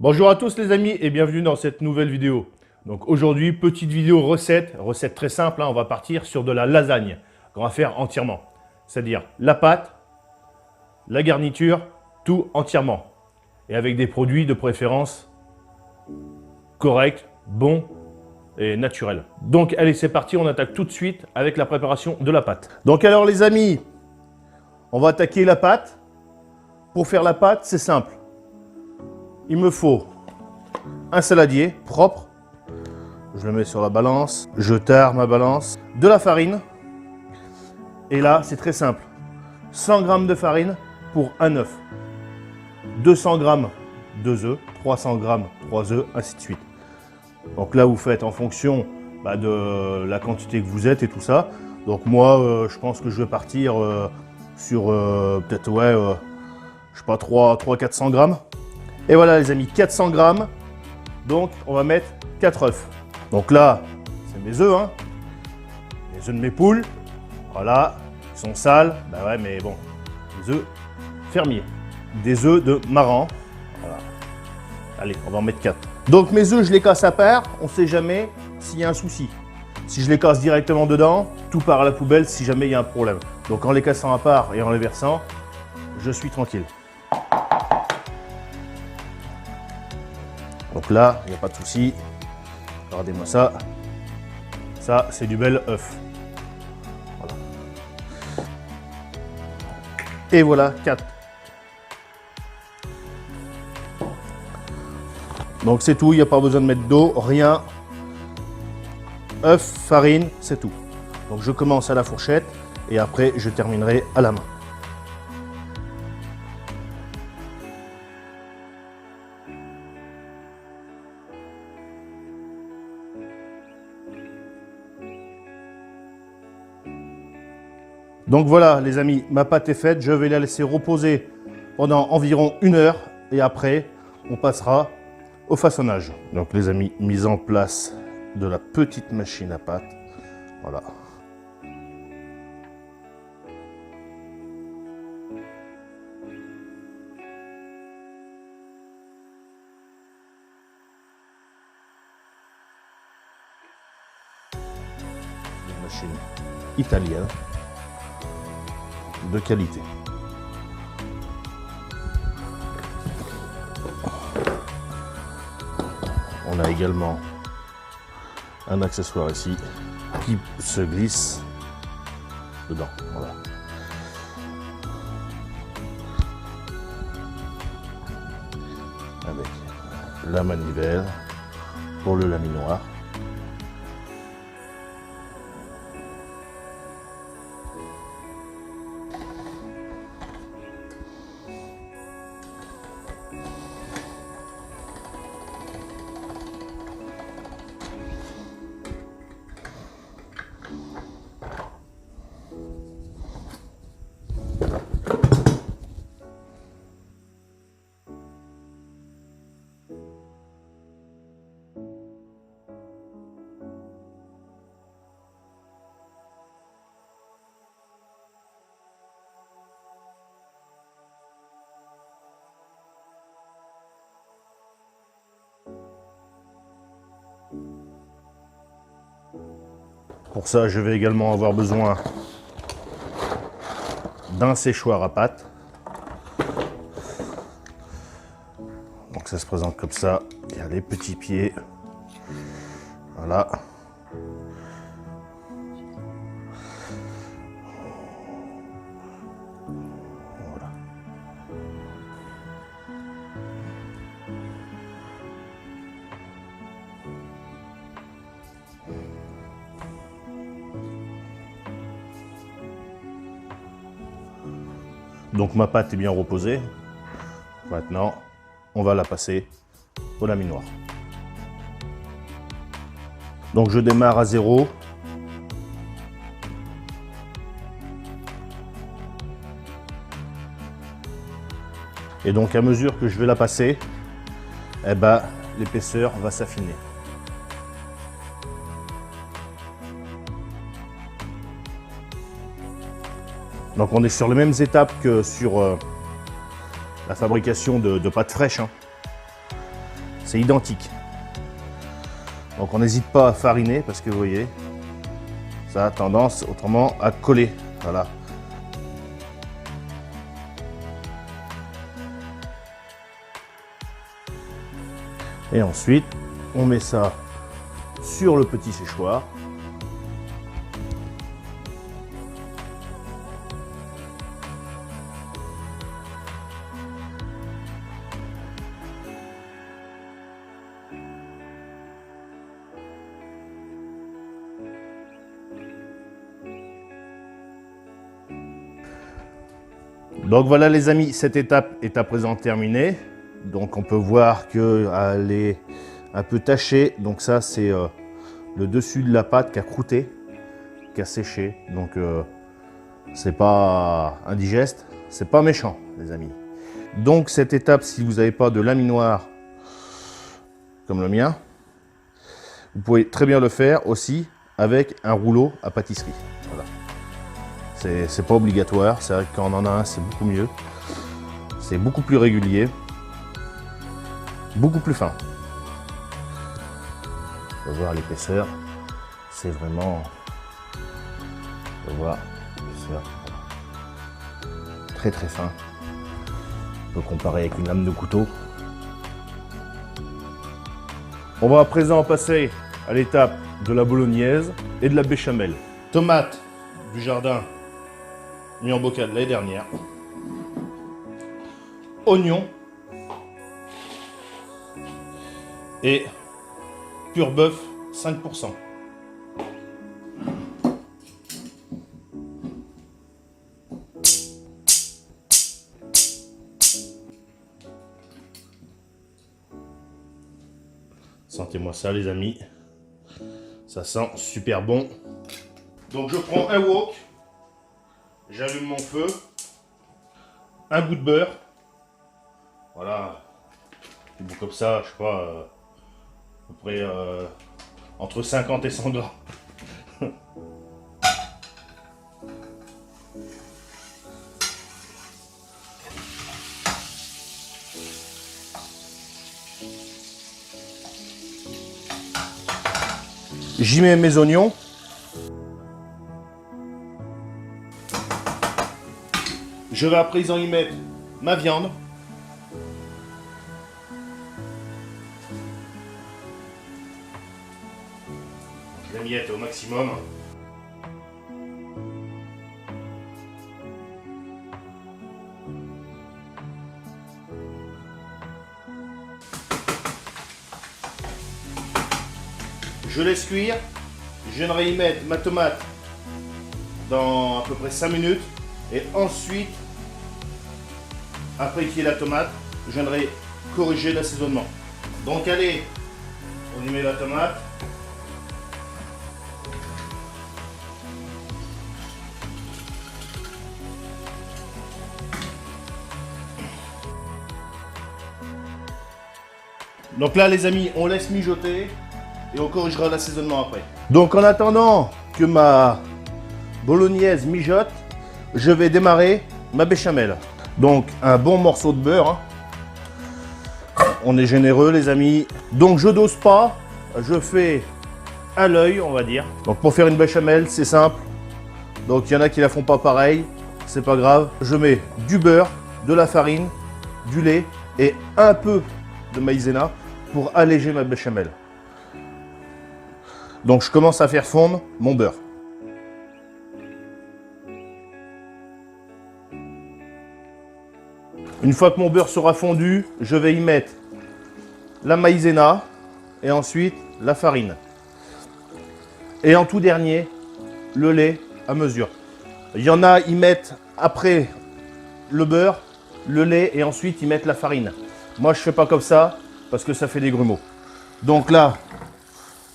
Bonjour à tous les amis et bienvenue dans cette nouvelle vidéo. Donc aujourd'hui, petite vidéo recette très simple, hein, on va partir sur de la lasagne qu'on va faire entièrement. C'est-à-dire la pâte, la garniture, tout entièrement. Et avec des produits de préférence corrects, bons et naturels. Donc allez, c'est parti, on attaque tout de suite avec la préparation de la pâte. Donc alors les amis, on va attaquer la pâte. Pour faire la pâte, c'est simple. Il me faut un saladier propre. Je le mets sur la balance. Je tare ma balance. De la farine. Et là, c'est très simple. 100 g de farine pour un œuf. 200 g 2 œufs. 300 g 3 œufs, ainsi de suite. Donc là, vous faites en fonction de la quantité que vous êtes et tout ça. Donc moi, je pense que je vais partir sur peut-être, je sais pas, 300-400 g. Et voilà les amis, 400 g. Donc on va mettre 4 œufs. Donc là, c'est mes œufs, hein. Les œufs de mes poules. Voilà, ils sont sales. Bah ouais, mais bon, des œufs fermiers. Des œufs de marran. Voilà. Allez, on va en mettre 4. Donc mes œufs, je les casse à part. On ne sait jamais s'il y a un souci. Si je les casse directement dedans, tout part à la poubelle si jamais il y a un problème. Donc en les cassant à part et en les versant, je suis tranquille. Donc là, il n'y a pas de souci. Regardez-moi ça. Ça, c'est du bel œuf. Voilà. Et voilà, 4. Donc c'est tout, il n'y a pas besoin de mettre d'eau, rien. œuf, farine, c'est tout. Donc je commence à la fourchette et après je terminerai à la main. Donc voilà les amis, ma pâte est faite, je vais la laisser reposer pendant environ 1 heure et après on passera au façonnage. Donc les amis, mise en place de la petite machine à pâte, voilà. Une machine italienne de qualité. On a également un accessoire ici qui se glisse dedans. Voilà. Avec la manivelle pour le laminoir. Pour ça, je vais également avoir besoin d'un séchoir à pâte. Donc ça se présente comme ça. Il y a les petits pieds. Voilà. Voilà. Donc ma pâte est bien reposée. Maintenant, on va la passer au laminoir. Donc je démarre à 0. Et donc à mesure que je vais la passer, l'épaisseur va s'affiner. Donc on est sur les mêmes étapes que sur la fabrication de pâtes fraîches. Hein. c'est identique. Donc on n'hésite pas à fariner parce que vous voyez, ça a tendance autrement à coller. Voilà. Et ensuite, on met ça sur le petit séchoir. Donc voilà les amis, cette étape est à présent terminée. Donc on peut voir qu'elle est un peu tachée. Donc ça c'est le dessus de la pâte qui a croûté, qui a séché. Donc c'est pas indigeste, c'est pas méchant les amis. Donc cette étape, si vous n'avez pas de laminoir comme le mien, vous pouvez très bien le faire aussi avec un rouleau à pâtisserie. Voilà. C'est pas obligatoire, c'est vrai que quand on en a un, c'est beaucoup mieux. C'est beaucoup plus régulier, beaucoup plus fin. On va voir l'épaisseur, c'est vraiment, on va voir l'épaisseur, très très fin. On peut comparer avec une lame de couteau. On va à présent passer à l'étape de la bolognaise et de la béchamel. Tomates du jardin mis en bocal l'année dernière. Oignons. Et pur bœuf 5%. Sentez-moi ça les amis, ça sent super bon. Donc je prends un wok, j'allume mon feu, un bout de beurre, voilà, du bout comme ça, je sais pas, à peu près entre 50 et 100 grammes. J'y mets mes oignons. Je vais à présent y mettre ma viande. Je la miette au maximum. Je laisse cuire. Je viendrai y mettre ma tomate dans à peu près 5 minutes. Et ensuite, après qu'il y ait la tomate, je viendrai corriger l'assaisonnement. Donc allez, on y met la tomate. Donc là les amis, on laisse mijoter. Et on corrigera l'assaisonnement après. Donc en attendant que ma bolognaise mijote, je vais démarrer ma béchamel. Donc un bon morceau de beurre. On est généreux les amis. Donc je dose pas, je fais à l'œil on va dire. Donc pour faire une béchamel c'est simple. Donc il y en a qui la font pas pareil, c'est pas grave. Je mets du beurre, de la farine, du lait et un peu de maïzena pour alléger ma béchamel. Donc je commence à faire fondre mon beurre. Une fois que mon beurre sera fondu, je vais y mettre la maïzena et ensuite la farine. Et en tout dernier, le lait à mesure. Il y en a, ils mettent après le beurre, le lait et ensuite ils mettent la farine. Moi je fais pas comme ça parce que ça fait des grumeaux. Donc là,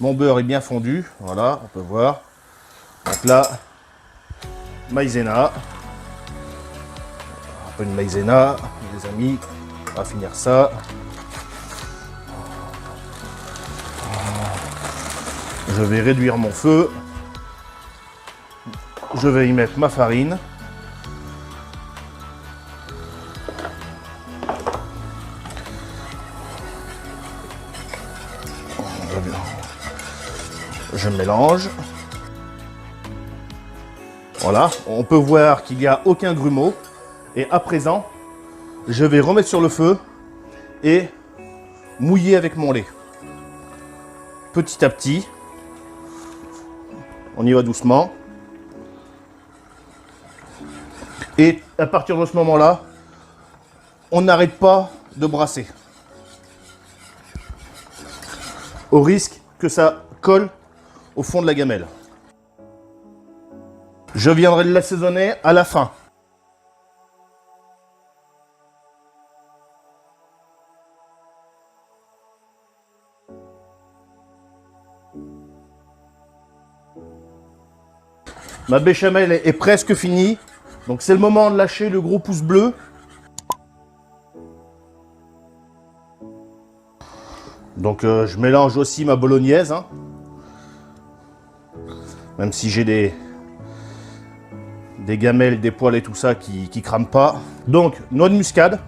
mon beurre est bien fondu, voilà, on peut voir. Donc là, maïzena. Un peu de maïzena, les amis. On va finir ça. Je vais réduire mon feu. Je vais y mettre ma farine. Je mélange. Voilà, on peut voir qu'il n'y a aucun grumeau. Et à présent, je vais remettre sur le feu et mouiller avec mon lait. Petit à petit, on y va doucement. Et à partir de ce moment-là, on n'arrête pas de brasser. Au risque que ça colle au fond de la gamelle. Je viendrai l'assaisonner à la fin. Ma béchamel est presque finie. Donc c'est le moment de lâcher le gros pouce bleu. Donc je mélange aussi ma bolognaise. Hein. Même si j'ai des gamelles, des poils et tout ça qui crament pas. Donc noix de muscade.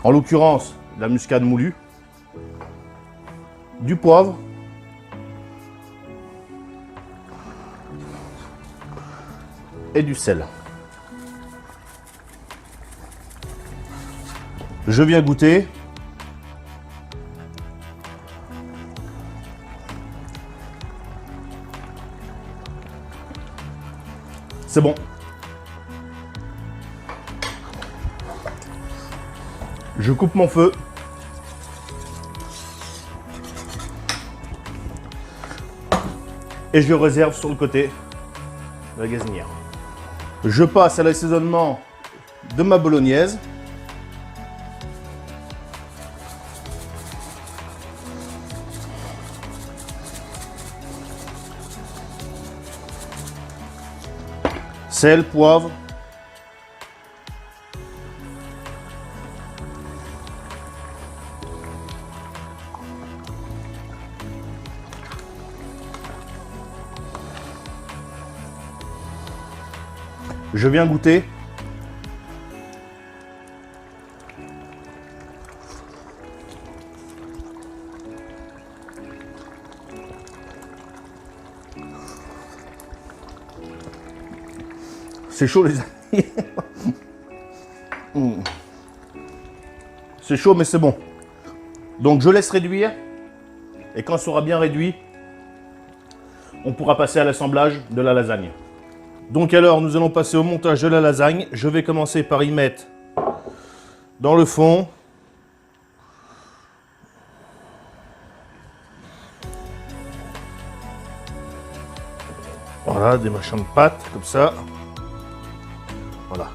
En l'occurrence, la muscade moulue. Du poivre. Et du sel. Je viens goûter. C'est bon. Je coupe mon feu. Et je le réserve sur le côté de la gazinière. Je passe à l'assaisonnement de ma bolognaise. Sel, poivre. Je viens goûter. C'est chaud les amis. C'est chaud mais c'est bon. Donc je laisse réduire. Et quand ça sera bien réduit, on pourra passer à l'assemblage de la lasagne. Donc alors, nous allons passer au montage de la lasagne. Je vais commencer par y mettre dans le fond voilà, des machins de pâte, comme ça. Voilà.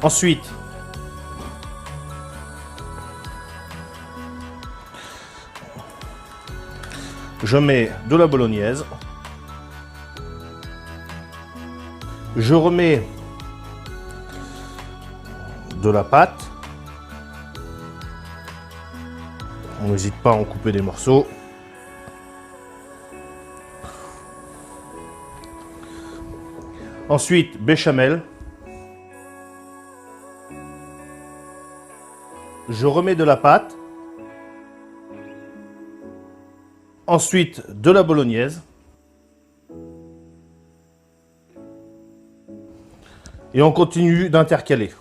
Ensuite, je mets de la bolognaise. Je remets de la pâte. On n'hésite pas à en couper des morceaux. Ensuite, béchamel. Je remets de la pâte. Ensuite, de la bolognaise. Et on continue d'intercaler.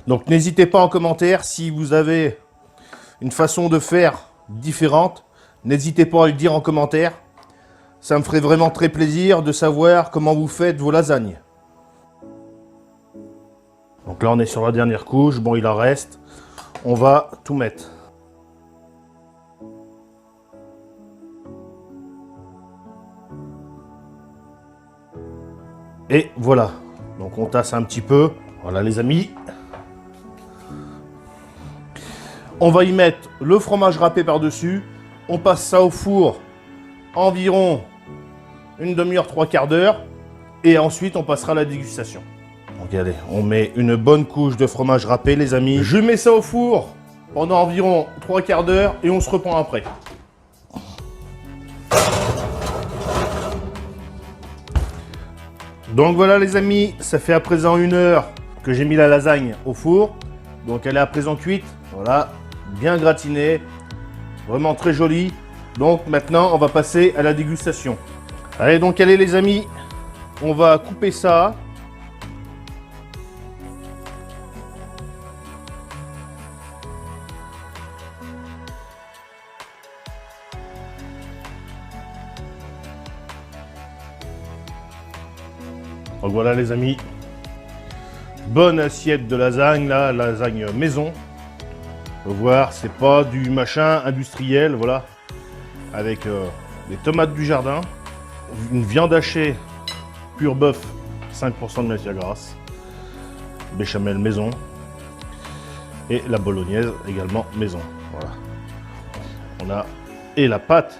Donc n'hésitez pas en commentaire si vous avez une façon de faire différente. N'hésitez pas à le dire en commentaire. Ça me ferait vraiment très plaisir de savoir comment vous faites vos lasagnes. Donc là on est sur la dernière couche. Bon, il en reste. On va tout mettre. Et voilà, donc on tasse un petit peu. Voilà les amis. On va y mettre le fromage râpé par-dessus. On passe ça au four environ une demi-heure, trois quarts d'heure. Et ensuite on passera à la dégustation. Donc allez, on met une bonne couche de fromage râpé les amis. Je mets ça au four pendant environ trois quarts d'heure et on se reprend après. Donc voilà les amis, ça fait à présent 1 heure que j'ai mis la lasagne au four. Donc elle est à présent cuite, voilà, bien gratinée, vraiment très jolie. Donc maintenant on va passer à la dégustation. Allez donc allez les amis, on va couper ça. Donc voilà les amis, bonne assiette de lasagne, là, lasagne maison. Faut voir, c'est pas du machin industriel, voilà. Avec des tomates du jardin, une viande hachée pur bœuf, 5% de matière grasse, béchamel maison et la bolognaise également maison. Voilà. On a et la pâte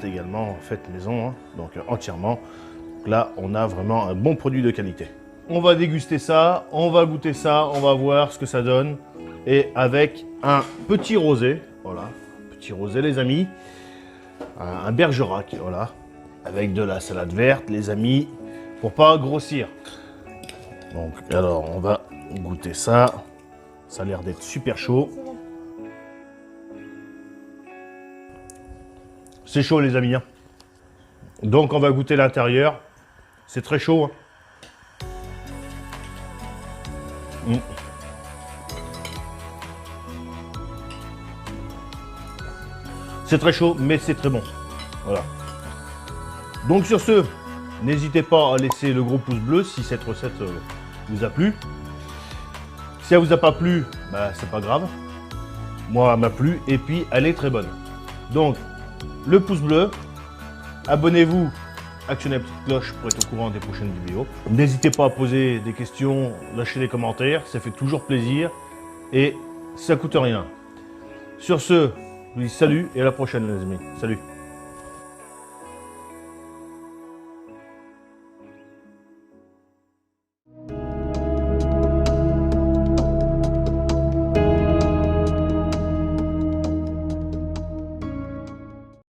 également faite maison, hein, donc entièrement. Donc là, on a vraiment un bon produit de qualité. On va déguster ça, on va goûter ça, on va voir ce que ça donne. Et avec un petit rosé, voilà, petit rosé les amis, un Bergerac, voilà, avec de la salade verte les amis, pour pas grossir. Donc alors on va goûter ça, ça a l'air d'être super chaud. C'est chaud les amis, hein. Donc on va goûter l'intérieur, c'est très chaud. Hein. C'est très chaud, mais c'est très bon. Voilà. Donc sur ce, n'hésitez pas à laisser le gros pouce bleu si cette recette vous a plu. Si elle vous a pas plu, bah, c'est pas grave. Moi, elle m'a plu et puis elle est très bonne. Donc, le pouce bleu, abonnez-vous, actionnez la petite cloche pour être au courant des prochaines vidéos. N'hésitez pas à poser des questions, lâchez des commentaires, ça fait toujours plaisir et ça coûte rien. Sur ce, je vous dis salut et à la prochaine les amis. Salut.